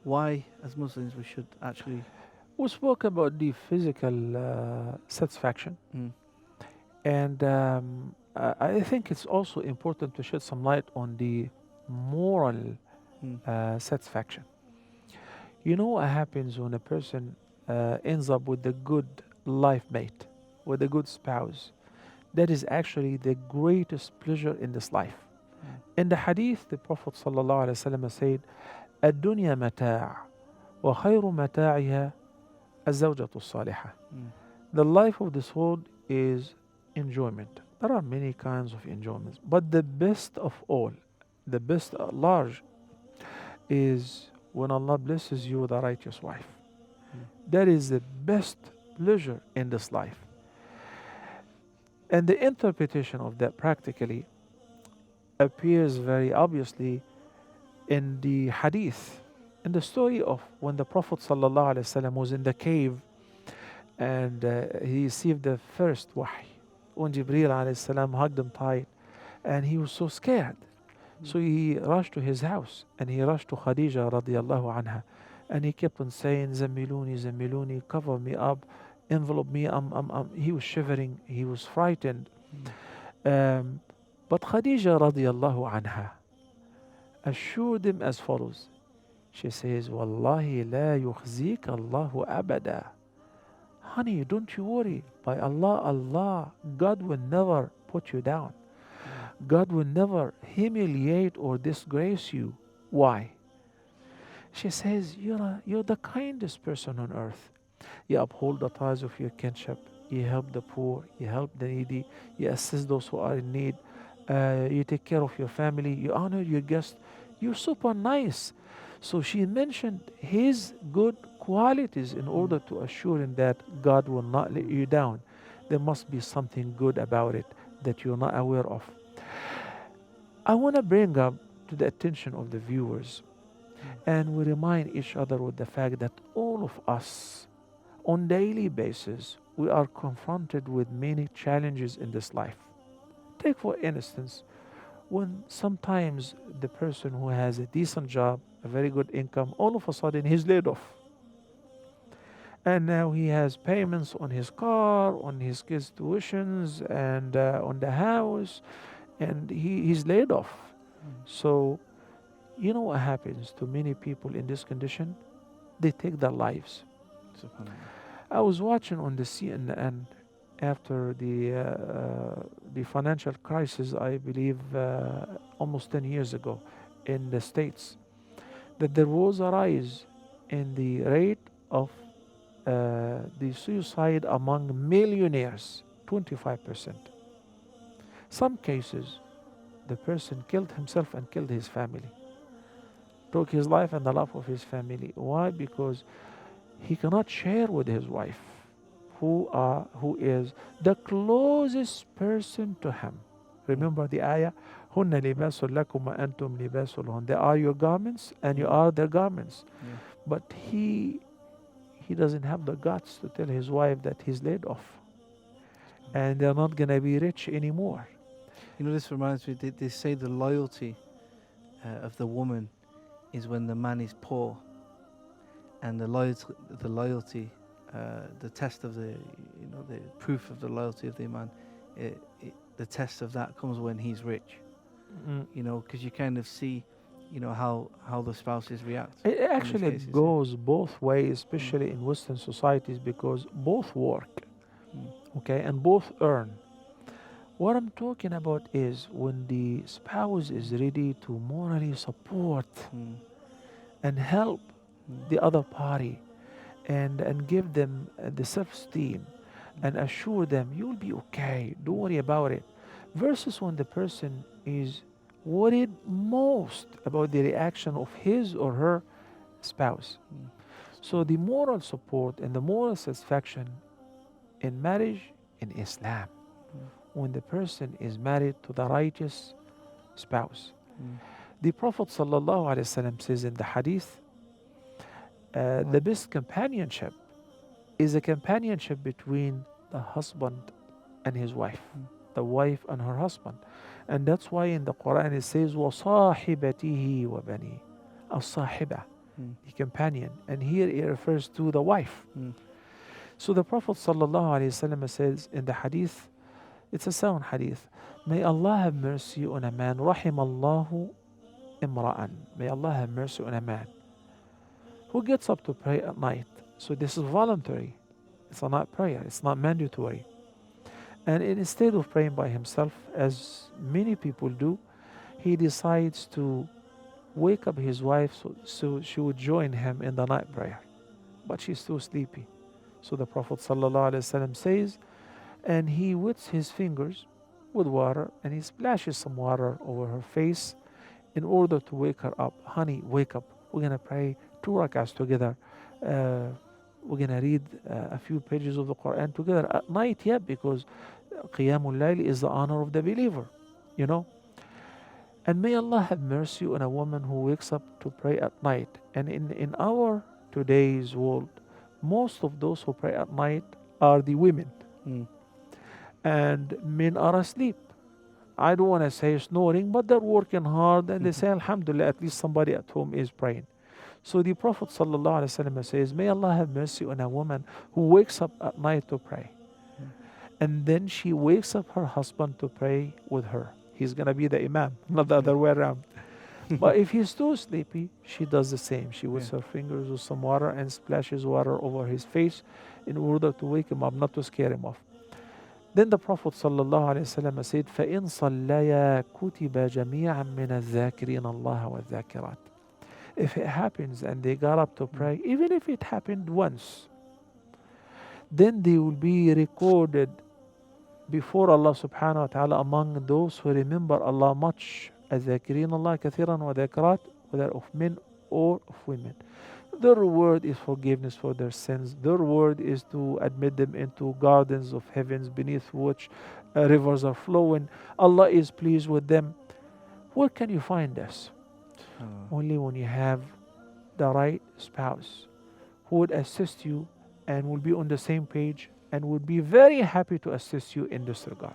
why, as Muslims, we should actually. We spoke about the physical satisfaction, Mm, and I think it's also important to shed some light on the moral mm, satisfaction. You know what happens when a person ends up with a good life mate, with a good spouse? That is actually the greatest pleasure in this life. mm, In the hadith, the Prophet ﷺ said, الدنيا متاع وخير متاعها الزوجة الصالحة. mm, The life of this world is enjoyment. There are many kinds of enjoyments, but the best of all, the best at large, is when Allah blesses you with a righteous wife. mm, That is the best pleasure in this life. And the interpretation of that practically appears very obviously in the hadith, in the story of when the Prophet ﷺ was in the cave and he received the first wahy. When Jibreel ﷺ hugged him tight and he was so scared. mm, So he rushed to his house and he rushed to Khadija radiallahu anha and he kept on saying, Zamiluni, Zamiluni, cover me up, envelope me. He was shivering, he was frightened. mm, Um, but Khadija radiallahu anha assured him as follows. She says, Wallahi la yukhzik Allahu abada. Honey, don't you worry. By Allah, Allah, God will never put you down. mm, God will never humiliate or disgrace you. Why? She says, you're the kindest person on earth. You uphold the ties of your kinship. You help the poor. You help the needy. You assist those who are in need. You take care of your family. You honor your guests. You're super nice. So she mentioned his good qualities in mm, order to assure him that God will not let you down. There must be something good about it that you're not aware of. I want to bring up to the attention of the viewers mm, and we remind each other with the fact that all of us on daily basis we are confronted with many challenges in this life. Take for instance when sometimes the person who has a decent job, a very good income, all of a sudden he's laid off. And now he has payments on his car, on his kids' tuitions, and on the house, and he's laid off. mm. So, you know what happens to many people in this condition? They take their lives. Subhanallah. I was watching on the CNN after the financial crisis, I believe almost 10 years ago in the States, that there was a rise in the rate of the suicide among millionaires, 25%. Some cases, the person killed himself and killed his family, took his life and the life of his family. Why? Because he cannot share with his wife, who is the closest person to him. Mm, Remember the ayah, هن لباس لكم وأنتم لباس لهن. They are your garments and you mm, are their garments. yeah. But he doesn't have the guts to tell his wife that he's laid off and they're not gonna be rich anymore. You know, this reminds me. They say the loyalty of the woman is when the man is poor, and the loyalty, the test of the proof of the loyalty of the man, the test of that comes when he's rich. Mm. Because you kind of see, how the spouses react It in these actually cases. goes both ways, Mm, especially in Western societies, because both work, mm, okay, and both earn. What I'm talking about is when the spouse is ready to morally support mm, and help mm, the other party and give them the self-esteem mm, and assure them you'll be okay, don't worry about it, versus when the person is worried most about the reaction of his or her spouse. mm. So the moral support and the moral satisfaction in marriage in Islam, Mm, when the person is married to the righteous spouse. mm. The Prophet ﷺ says in the hadith, the best companionship is a companionship between the husband and his wife, Mm, the wife and her husband. And that's why in the Quran it says, وَصَاحِبَتِهِ وَبَنِي. الصاحبة. the companion. And here it refers to the wife. So the Prophet ﷺ says in the hadith, it's a sound hadith, may Allah have mercy on a man, rahimallahu imra'an. May Allah have mercy on a man who gets up to pray at night. So this is voluntary. It's a night prayer. It's not mandatory. And instead of praying by himself, as many people do, he decides to wake up his wife so she would join him in the night prayer. But she's too sleepy. So the Prophet ﷺ says, and he wets his fingers with water and he splashes some water over her face in order to wake her up. Honey, wake up. We're going to pray 2 rak'ahs together. We're going to read a few pages of the Quran together at night, yeah, because Qiyamul Layl is the honor of the believer, you know. And may Allah have mercy on a woman who wakes up to pray at night. And in our today's world, most of those who pray at night are the women. And men are asleep. I don't want to say snoring, but they're working hard and they say, Alhamdulillah, at least somebody at home is praying. So the Prophet ﷺ says, may Allah have mercy on a woman who wakes up at night to pray. And then she wakes up her husband to pray with her. He's going to be the imam, not the other way around. But if he's too sleepy, she does the same. She wets her fingers with some water and splashes water over his face in order to wake him up, not to scare him off. Then the Prophet ﷺ said, فَإِن صَلَّيَا كُتِبَ جَمِيعًا مِنَ الذَّاكِرِينَ اللَّهَ وَالذَّاكِرَاتِ. If it happens and they got up to pray, even if it happened once, then they will be recorded before Allah subhanahu wa ta'ala among those who remember Allah much. الذَّاكِرِينَ اللَّهَ كَثِيرًا وَذَاكِرَاتِ, whether of men or of women. Their reward is forgiveness for their sins. Their reward is to admit them into gardens of heavens beneath which rivers are flowing. Allah is pleased with them. Where can you find this? Only when you have the right spouse who would assist you and will be on the same page and would be very happy to assist you in this regard.